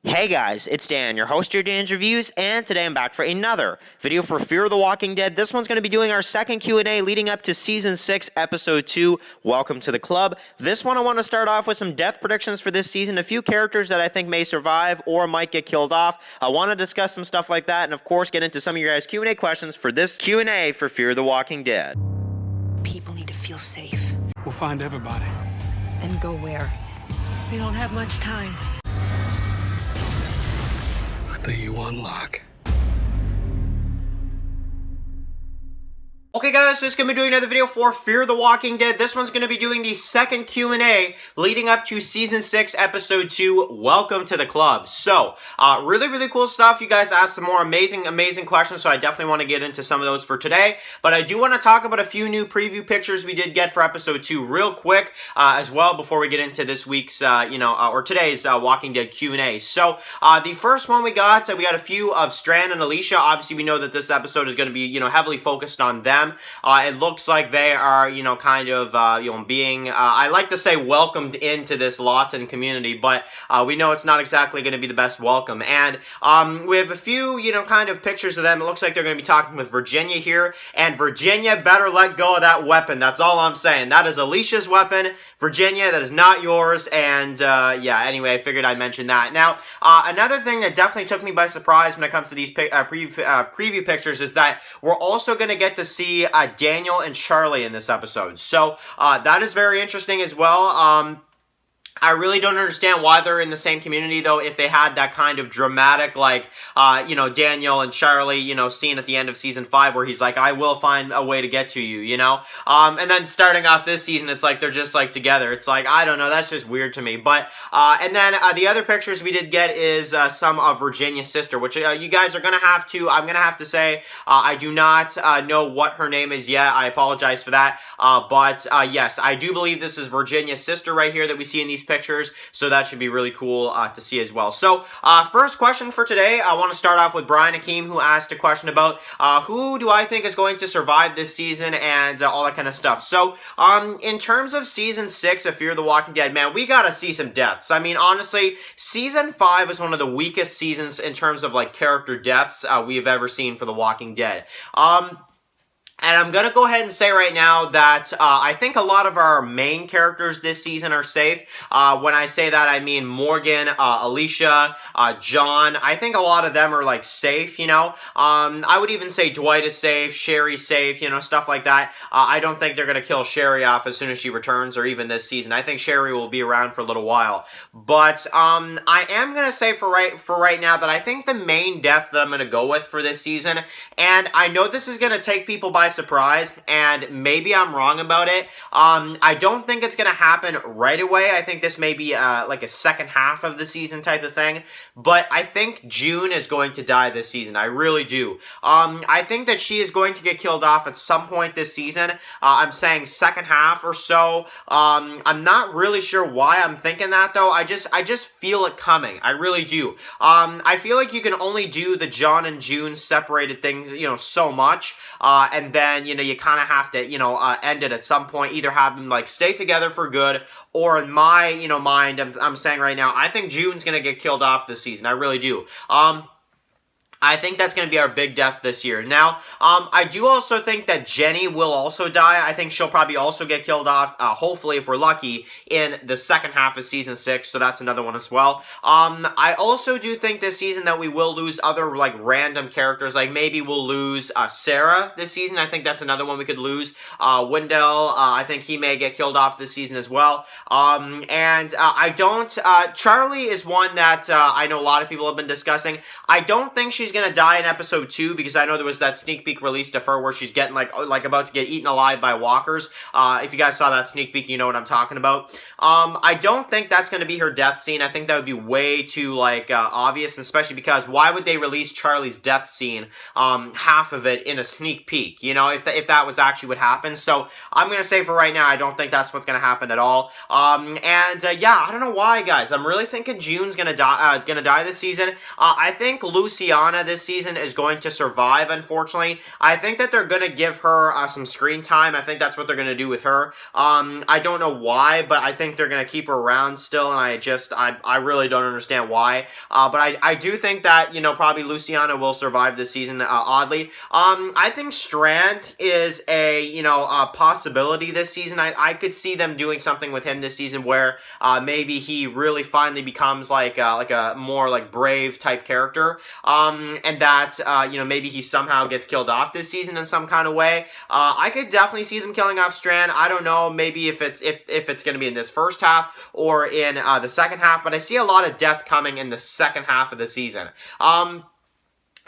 Hey guys, it's Dan, your host of Dan's Reviews, and today I'm back for another video for Fear the Walking Dead. This one's going to be doing our second Q&A leading up to Season 6, Episode 2, Welcome to the Club. This one I want to start off with some death predictions for this season, a few characters that I think may survive or might get killed off. I want to discuss some stuff like that, and of course get into some of your guys' Q&A questions for this Q&A for Fear the Walking Dead. People need to feel safe. We'll find everybody. And go where? We don't have much time. What do you unlock? Okay guys, so this is going to be doing another video for Fear the Walking Dead. This one's going to be doing the second Q&A leading up to Season 6, Episode 2, Welcome to the Club. So, really cool stuff. You guys asked some more amazing questions, so I definitely want to get into some of those for today. But I do want to talk about a few new preview pictures we did get for Episode 2 real quick as well before we get into this week's, or today's Walking Dead Q&A. So, the first one we got a few of Strand and Alicia. Obviously, we know that this episode is going to be, heavily focused on them. It looks like they are, kind of, being, I like to say welcomed into this Lawton community, but we know it's not exactly going to be the best welcome. And we have a few, kind of pictures of them. It looks like they're going to be talking with Virginia here, and Virginia better let go of that weapon. That's all I'm saying. That is Alicia's weapon. Virginia, that is not yours. And, yeah, anyway, I figured I'd mention that. Now, another thing that definitely took me by surprise when it comes to these preview pictures is that we're also going to get to see Daniel and Charlie in this episode. So that is very interesting as well. I really don't understand why they're in the same community, though, if they had that kind of dramatic, like, Daniel and Charlie, scene at the end of Season 5 where he's like, I will find a way to get to you, and then starting off this season, it's like they're just, like, together. It's like, I don't know, that's just weird to me. But, and then the other pictures we did get is some of Virginia's sister, which you guys are going to have to, I'm going to have to say, I do not know what her name is yet. I apologize for that. But yes, I do believe this is Virginia's sister right here that we see in these pictures, so that should be really cool to see as well. So, first question for today, I want to start off with Brian Hakeem, who asked a question about who do I think is going to survive this season and all that kind of stuff. So, in terms of Season 6 of Fear the Walking Dead, man, we gotta see some deaths. I mean, honestly, Season 5 is one of the weakest seasons in terms of, like, character deaths we have ever seen for The Walking Dead. And I'm going to go ahead and say right now that I think a lot of our main characters this season are safe. When I say that, I mean Morgan, Alicia, John. I think a lot of them are, like, safe, I would even say Dwight is safe, Sherry's safe, stuff like that. I don't think they're going to kill Sherry off as soon as she returns or even this season. I think Sherry will be around for a little while. But I am going to say for right now that I think the main death that I'm going to go with for this season, and I know this is going to take people by surprise, and maybe I'm wrong about it. I don't think it's going to happen right away. I think this may be like a second half of the season type of thing, but I think June is going to die this season. I really do. I think that she is going to get killed off at some point this season. I'm saying second half or so. I'm not really sure why I'm thinking that, though. I just feel it coming. I really do. I feel like you can only do the John and June separated thing, so much, and then, you kind of have to, end it at some point, either have them, like, stay together for good, or in my, mind, I'm saying right now, I think June's going to get killed off this season. I really do. I think that's going to be our big death this year. Now, I do also think that Jenny will also die. I think she'll probably also get killed off, hopefully, if we're lucky, in the second half of Season 6, so that's another one as well. I also do think this season that we will lose other, like, random characters. Like, maybe we'll lose Sarah this season. I think that's another one we could lose. Wendell, I think he may get killed off this season as well. I don't... Charlie is one that I know a lot of people have been discussing. I don't think she's gonna die in episode 2, because I know there was that sneak peek released of her where she's getting like about to get eaten alive by walkers. If you guys saw that sneak peek, you know what I'm talking about. I don't think that's gonna be her death scene. I think that would be way too obvious, especially because why would they release Charlie's death scene, half of it in a sneak peek, if that was actually what happened. So I'm gonna say for right now, I don't think that's what's gonna happen at all. Yeah, I don't know why, guys. I'm really thinking June's gonna die this season. I think Luciana Luciana this season is going to survive, unfortunately. I think that they're going to give her some screen time. I think that's what they're going to do with her. I don't know why, but I think they're going to keep her around still, and I really don't understand why. But I do think that, probably Luciana will survive this season, oddly. I think Strand is a possibility this season. I could see them doing something with him this season where maybe he really finally becomes like a more like brave type character, and that maybe he somehow gets killed off this season in some kind of way. I could definitely see them killing off Strand. I don't know, maybe if it's going to be in this first half or in the second half, but I see a lot of death coming in the second half of the season.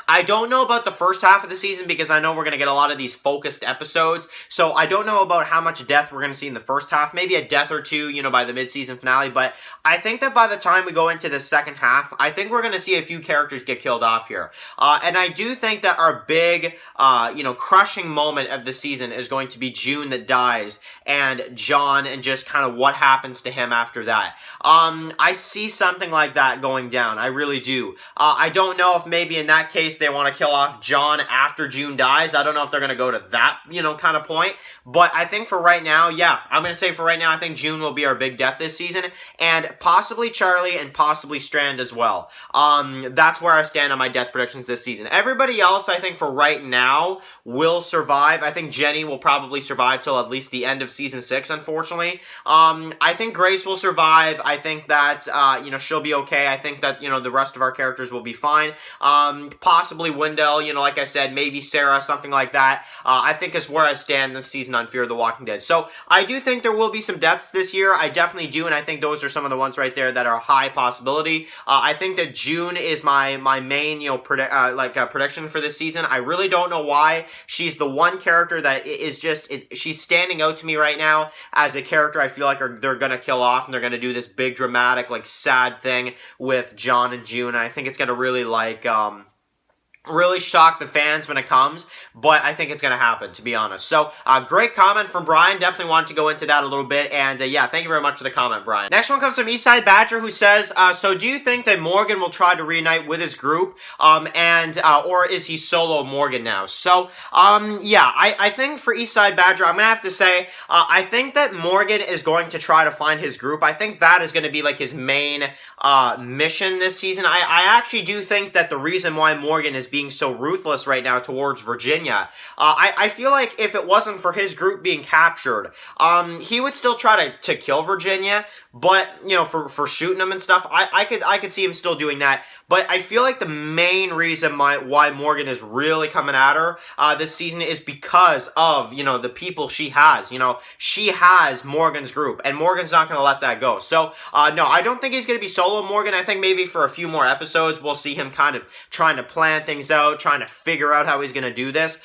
I don't know about the first half of the season because I know we're going to get a lot of these focused episodes, so I don't know about how much death we're going to see in the first half, maybe a death or two, by the mid-season finale, but I think that by the time we go into the second half, I think we're going to see a few characters get killed off here, and I do think that our big, crushing moment of the season is going to be June that dies, and John, and just kind of what happens to him after that. I see something like that going down, I really do. I don't know if maybe in that case they want to kill off John after June dies. I don't know if they're going to go to that, kind of point. But I think for right now, yeah, I'm going to say for right now, I think June will be our big death this season. And possibly Charlie and possibly Strand as well. That's where I stand on my death predictions this season. Everybody else, I think for right now, will survive. I think Jenny will probably survive till at least the end of season 6, unfortunately. I think Grace will survive. I think that, she'll be okay. I think that, the rest of our characters will be fine. Possibly Wendell, like I said, maybe Sarah, something like that. I think is where I stand this season on Fear of the Walking Dead. So I do think there will be some deaths this year. I definitely do, and I think those are some of the ones right there that are high possibility. I think that June is my main, prediction for this season. I really don't know why. She's the one character that is just, she's standing out to me right now as a character I feel like they're going to kill off, and they're going to do this big dramatic, sad thing with John and June. And I think it's going to really, really shock the fans when it comes, but I think it's going to happen, to be honest. So, great comment from Brian. Definitely wanted to go into that a little bit, and yeah, thank you very much for the comment, Brian. Next one comes from Eastside Badger, who says, so do you think that Morgan will try to reunite with his group, or is he solo Morgan now? So, yeah, I think for Eastside Badger, I'm going to have to say, I think that Morgan is going to try to find his group. I think that is going to be, his main, mission this season. I actually do think that the reason why Morgan is being so ruthless right now towards Virginia, I feel like if it wasn't for his group being captured, he would still try to kill Virginia, but, for shooting them and stuff, I could see him still doing that. But I feel like the main reason why Morgan is really coming at her this season is because of, the people she has. She has Morgan's group, and Morgan's not going to let that go. So, no, I don't think he's going to be solo Morgan. I think maybe for a few more episodes, we'll see him kind of trying to plan things out, trying to figure out how he's going to do this.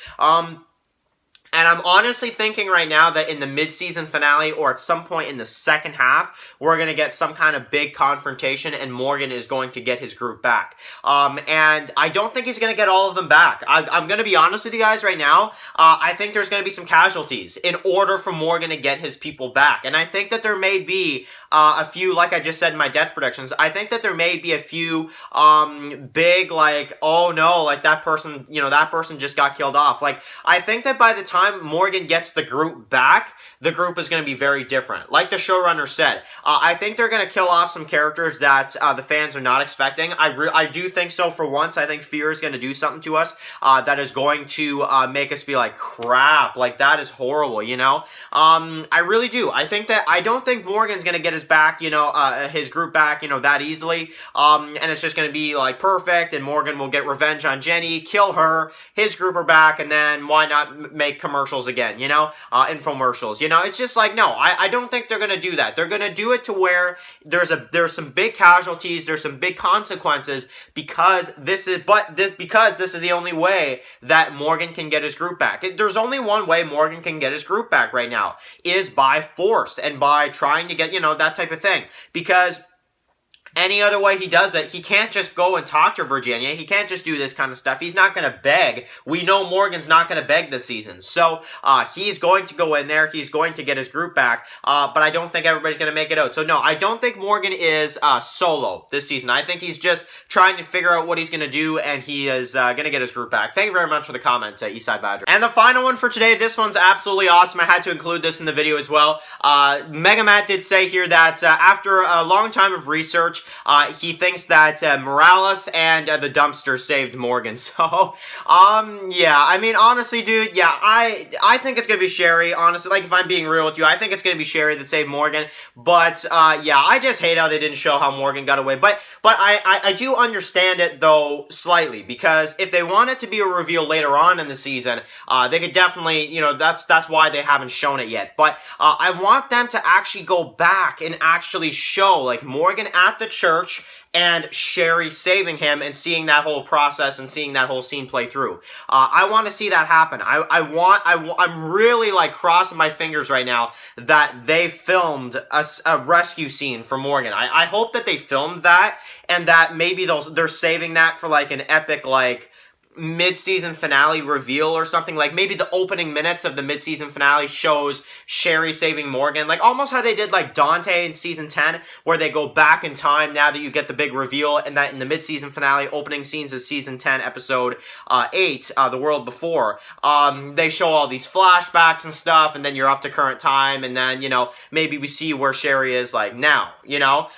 And I'm honestly thinking right now that in the mid-season finale or at some point in the second half, we're going to get some kind of big confrontation and Morgan is going to get his group back. And I don't think he's going to get all of them back. I'm going to be honest with you guys right now. I think there's going to be some casualties in order for Morgan to get his people back. And I think that there may be a few, like I just said in my death predictions, I think that there may be a few big, oh no, that person, that person just got killed off. I think that by the time Morgan gets the group back, the group is going to be very different. Like the showrunner said, I think they're going to kill off some characters that the fans are not expecting. I do think so for once. I think Fear is going to do something to us that is going to make us be like, crap, that is horrible, I really do. I don't think Morgan's going to get his back, his group back, that easily. And it's just going to be perfect, and Morgan will get revenge on Jenny, kill her, his group are back, and then why not make commercials again, infomercials, it's just no, I don't think they're going to do that. They're going to do it to where there's some big casualties, there's some big consequences because this is the only way that Morgan can get his group back. There's only one way Morgan can get his group back right now, is by force and by trying to get, that type of thing, because any other way he does it. He can't just go and talk to Virginia. He can't just do this kind of stuff. He's not going to beg. We know Morgan's not going to beg this season. So he's going to go in there. He's going to get his group back. But I don't think everybody's going to make it out. So no, I don't think Morgan is solo this season. I think he's just trying to figure out what he's going to do, and he is going to get his group back. Thank you very much for the comment, Eastside Badger. And the final one for today, this one's absolutely awesome. I had to include this in the video as well. Mega Matt did say here that after a long time of research, he thinks that Morales and the dumpster saved Morgan. So, yeah, I mean, honestly, dude, yeah, I think it's gonna be Sherry, honestly. Like, if I'm being real with you, I think it's gonna be Sherry that saved Morgan. But, yeah, I just hate how they didn't show how Morgan got away. But I do understand it, though, slightly, because if they want it to be a reveal later on in the season, they could definitely, you know, that's why they haven't shown it yet. But I want them to actually go back and actually show, like, Morgan at the church and Sherry saving him and seeing that whole process and seeing that whole scene play through. I want to see that happen. I'm really, like, crossing my fingers right now that they filmed a rescue scene for Morgan. I hope that they filmed that, and that maybe they're saving that for, like, an epic, like, mid-season finale reveal or something. Like, maybe the opening minutes of the mid-season finale shows Sherry saving Morgan, like almost how they did like Dante in season 10, where they go back in time now that you get the big reveal, and that in the mid-season finale opening scenes of season 10 episode 8, The World Before, they show all these flashbacks and stuff, and then you're up to current time, and then, you know, maybe we see where Sherry is like now, you know.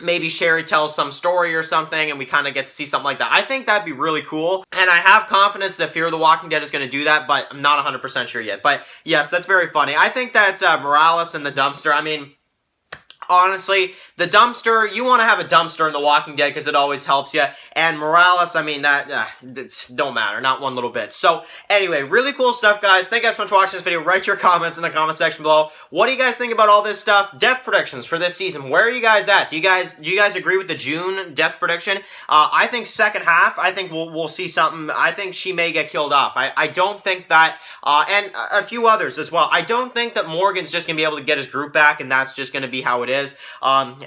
Maybe Sherry tells some story or something, and we kind of get to see something like that. I think that'd be really cool, and I have confidence that Fear the Walking Dead is going to do that, but I'm not 100% sure yet. But yes, that's very funny. I think that Morales and the dumpster, I mean, honestly, the dumpster, you want to have a dumpster in The Walking Dead because it always helps you. And Morales, I mean, that don't matter, not one little bit. So, anyway, really cool stuff, guys. Thank you guys so much for watching this video. Write your comments in the comment section below. What do you guys think about all this stuff? Death predictions for this season. Where are you guys at? Do you guys agree with the June death prediction? I think second half, I think we'll see something. I think she may get killed off. I don't think that, and a few others as well. I don't think that Morgan's just going to be able to get his group back, and that's just going to be how it is.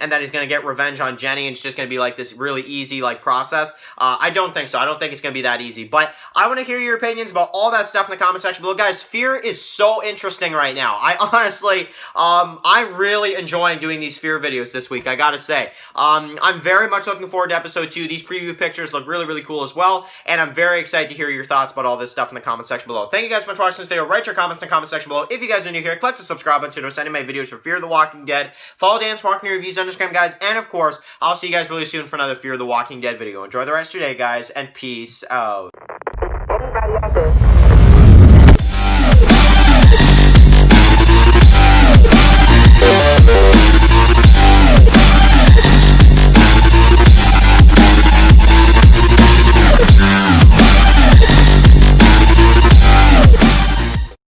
And that he's going to get revenge on Jenny, and it's just going to be like this really easy like process. I don't think so. I don't think it's going to be that easy. But I want to hear your opinions about all that stuff in the comment section below. Guys, Fear is so interesting right now. I honestly, I'm really enjoying doing these Fear videos this week, I gotta say. I'm very much looking forward to episode 2. These preview pictures look really, really cool as well, and I'm very excited to hear your thoughts about all this stuff in the comment section below. Thank you guys so much for watching this video. Write your comments in the comment section below. If you guys are new here, click the subscribe button to send my videos for Fear the Walking Dead. Follow Dan's Walking Reviews on Instagram, guys, and of course, I'll see you guys really soon for another Fear the Walking Dead video. Enjoy the rest of your day, guys, and peace out. Anybody out there?